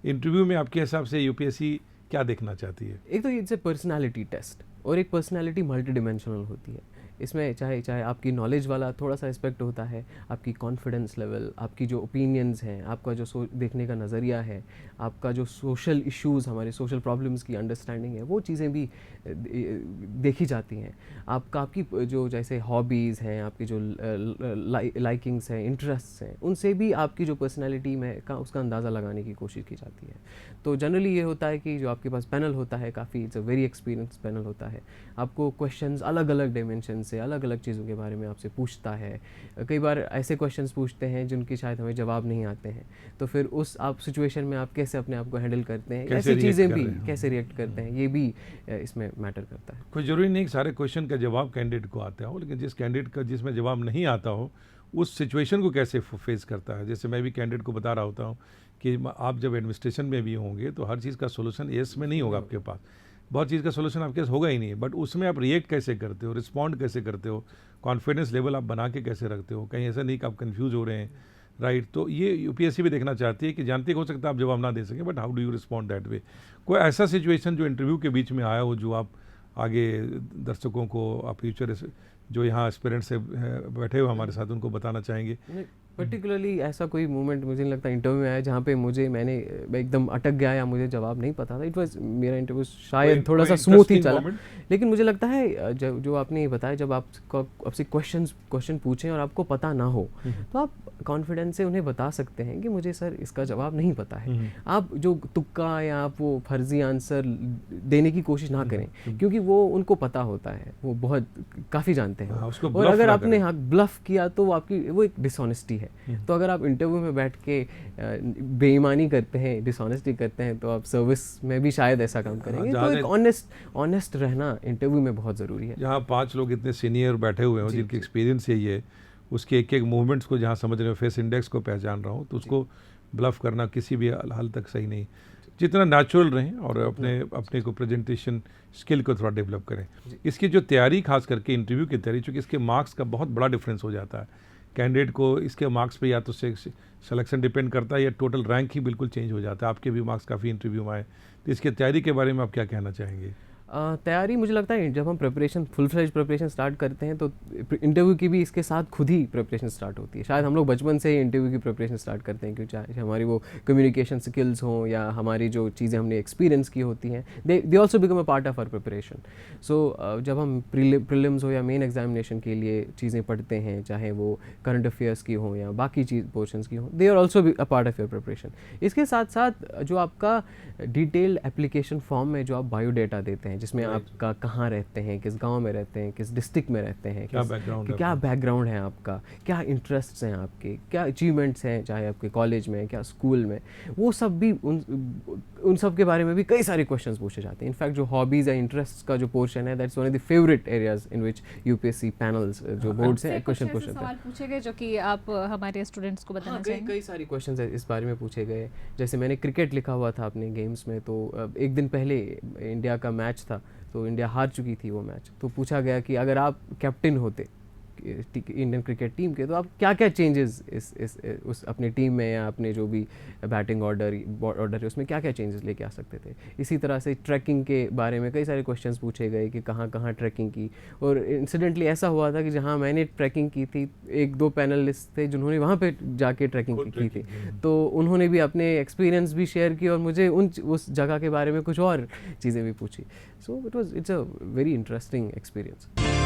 Interview में आपके हिसाब से यूपीएससी क्या देखना चाहती है? एक तो इट्स ए पर्सनालिटी टेस्ट, और एक पर्सनालिटी मल्टी डिमेंशनल होती है। इसमें चाहे आपकी नॉलेज वाला थोड़ा सा एस्पेक्ट होता है, आपकी कॉन्फिडेंस लेवल, आपकी जो ओपिनियंस हैं, आपका जो देखने का नज़रिया है, आपका जो सोशल इश्यूज़, हमारे सोशल प्रॉब्लम्स की अंडरस्टैंडिंग है, वो चीज़ें भी देखी जाती हैं। आपकी जो जैसे हॉबीज़ हैं, आपकी जो लाइकिंग्स हैं, इंटरेस्ट्स हैं, उनसे भी आपकी जो पर्सनैलिटी में का उसका अंदाज़ा लगाने की कोशिश की जाती है। तो जनरली ये होता है कि जो आपके पास पैनल होता है, काफ़ी it's a very experience panel होता है। आपको क्वेश्चंस अलग अलग डायमेंशन से, अलग अलग चीज़ों के बारे में आपसे पूछता है। कई बार ऐसे क्वेश्चंस पूछते हैं जिनके शायद हमें जवाब नहीं आते हैं, तो फिर उस आप सिचुएशन में आप कैसे अपने आप को हैंडल करते हैं, ऐसी चीज़ें भी कैसे रिएक्ट करते हैं, ये भी इसमें मैटर करता है। कोई ज़रूरी नहीं कि सारे क्वेश्चन का जवाब कैंडिडेट को आता हो, लेकिन जिस कैंडिडेट का जिसमें जवाब नहीं आता हो उस सिचुएशन को कैसे फेस करता है। जैसे मैं भी कैंडिडेट को बता रहा होता हूँ कि आप जब एडमिनिस्ट्रेशन में भी होंगे तो हर चीज़ का सोल्यूशन येस में नहीं होगा आपके पास, बहुत चीज़ का सोल्यूशन आपके पास होगा ही नहीं, बट उसमें आप रिएक्ट कैसे करते हो, रिस्पॉन्ड कैसे करते हो, कॉन्फिडेंस लेवल आप बना के कैसे रखते हो, कहीं ऐसा नहीं कि आप कन्फ्यूज हो रहे हैं, राइट। तो ये यूपीएससी भी देखना चाहती है कि जानती हो सकता है आप जवाब ना दे सकें, but how do you respond that way. कोई ऐसा सिचुएशन जो इंटरव्यू के बीच में आया हो जो आप आगे दर्शकों को, आप फ्यूचर जो यहाँ एस्पिरेंट से बैठे हुए हमारे साथ, उनको बताना चाहेंगे? पर्टिकुलरली ऐसा कोई मोमेंट मुझे नहीं लगता इंटरव्यू में आया जहाँ पे मैं एकदम अटक गया या मुझे जवाब नहीं पता था। इट वाज मेरा इंटरव्यू शायद थोड़ा सा स्मूथ ही चला, लेकिन मुझे लगता है जो आपने ये बताया, जब आपसे क्वेश्चन पूछें और आपको पता ना हो, तो आप कॉन्फिडेंस से उन्हें बता सकते हैं कि मुझे सर इसका जवाब नहीं पता है। आप जो तुक्का या आप वो फर्जी आंसर देने की कोशिश ना करें, क्योंकि वो उनको पता होता है, वो बहुत काफ़ी जानते हैं। और अगर आपने ब्लफ किया तो वो एक डिसऑनेस्टी है। तो अगर आप इंटरव्यू में बैठ के बेईमानी करते हैं, डिसऑनेस्टी करते हैं, तो आप सर्विस में भी शायद ऐसा काम करेंगे। तो एक ऑनेस्ट रहना इंटरव्यू में बहुत ज़रूरी है। जहाँ 5 लोग इतने सीनियर बैठे हुए हों जिनकी एक्सपीरियंस यही है, उसके एक एक मूवमेंट्स को जहाँ समझ रहे हो, फेस इंडेक्स को पहचान रहा हूँ, तो उसको ब्लफ करना किसी भी हल तक सही नहीं। जितना नेचुरल रहें और अपने को प्रेजेंटेशन स्किल को थोड़ा डेवलप करें। इसकी जो तैयारी, खास करके इंटरव्यू की तैयारी, चूँकि इसके मार्क्स का बहुत बड़ा डिफरेंस हो जाता है कैंडिडेट को, इसके मार्क्स पे या तो सिलेक्शन डिपेंड करता है या टोटल रैंक ही बिल्कुल चेंज हो जाता है। आपके भी मार्क्स काफ़ी इंटरव्यू में आए, तो इसकी तैयारी के बारे में आप क्या कहना चाहेंगे? तैयारी, मुझे लगता है जब हम फुल फ्लेज प्रिपरेशन स्टार्ट करते हैं तो इंटरव्यू की भी इसके साथ खुद ही प्रिपरेशन स्टार्ट होती है। शायद हम लोग बचपन से ही इंटरव्यू की प्रिपरेशन स्टार्ट करते हैं, क्योंकि चाहे हमारी वो कम्युनिकेशन स्किल्स हों या हमारी जो चीज़ें हमने एक्सपीरियंस की होती हैं, they also become a part of our preparation. So जब हम प्रीलिम्स हो या मेन एग्जामिनेशन के लिए चीज़ें पढ़ते हैं, चाहे वो करंट अफेयर्स की हों या बाकी पोर्शंस की हों, they are also a part of your preparation. इसके साथ साथ जो आपका डिटेल्ड एप्लीकेशन फॉर्म में जो आप बायोडाटा देते हैं, जिसमें आपका कहाँ रहते हैं, किस गांव में रहते हैं, किस डिस्ट्रिक्ट में रहते हैं, क्या बैकग्राउंड है आपका, क्या इंटरेस्ट्स हैं आपके, क्या अचीवमेंट्स हैं, चाहे आपके कॉलेज में, क्या स्कूल में, वो सब भी उन सब के बारे में भी कई सारे क्वेश्चंस पूछे जाते हैं। इनफैक्ट जो हॉबीज़ या इंटरेस्ट्स का जो पोर्शन है, that's one of the favourite areas in which UPSC panels जो बोर्ड्स हैं क्वेश्चन सवाल पूछे गए जो कि आप हमारे स्टूडेंट्स को बताना चाहेंगे। कई सारे क्वेश्चंस इस बारे में पूछे गए। जैसे मैंने क्रिकेट लिखा हुआ था अपने गेम्स में, तो एक दिन पहले इंडिया का मैच था, तो इंडिया हार चुकी थी वो मैच। तो पूछा गया कि अगर आप कैप्टन होते इंडियन क्रिकेट टीम के, तो आप क्या क्या चेंजेस उस अपनी टीम में या अपने जो भी बैटिंग ऑर्डर है उसमें क्या क्या चेंजेस लेके आ सकते थे। इसी तरह से ट्रैकिंग के बारे में कई सारे क्वेश्चंस पूछे गए कि कहाँ कहाँ ट्रैकिंग की। और इंसिडेंटली ऐसा हुआ था कि जहाँ मैंने ट्रैकिंग की थी, 1-2 पैनलिस्ट थे जिन्होंने वहाँ पे जाके ट्रैकिंग की थी, तो उन्होंने भी अपने एक्सपीरियंस भी शेयर की और मुझे उस जगह के बारे में कुछ और चीज़ें भी पूछी। So it's a very interesting experience.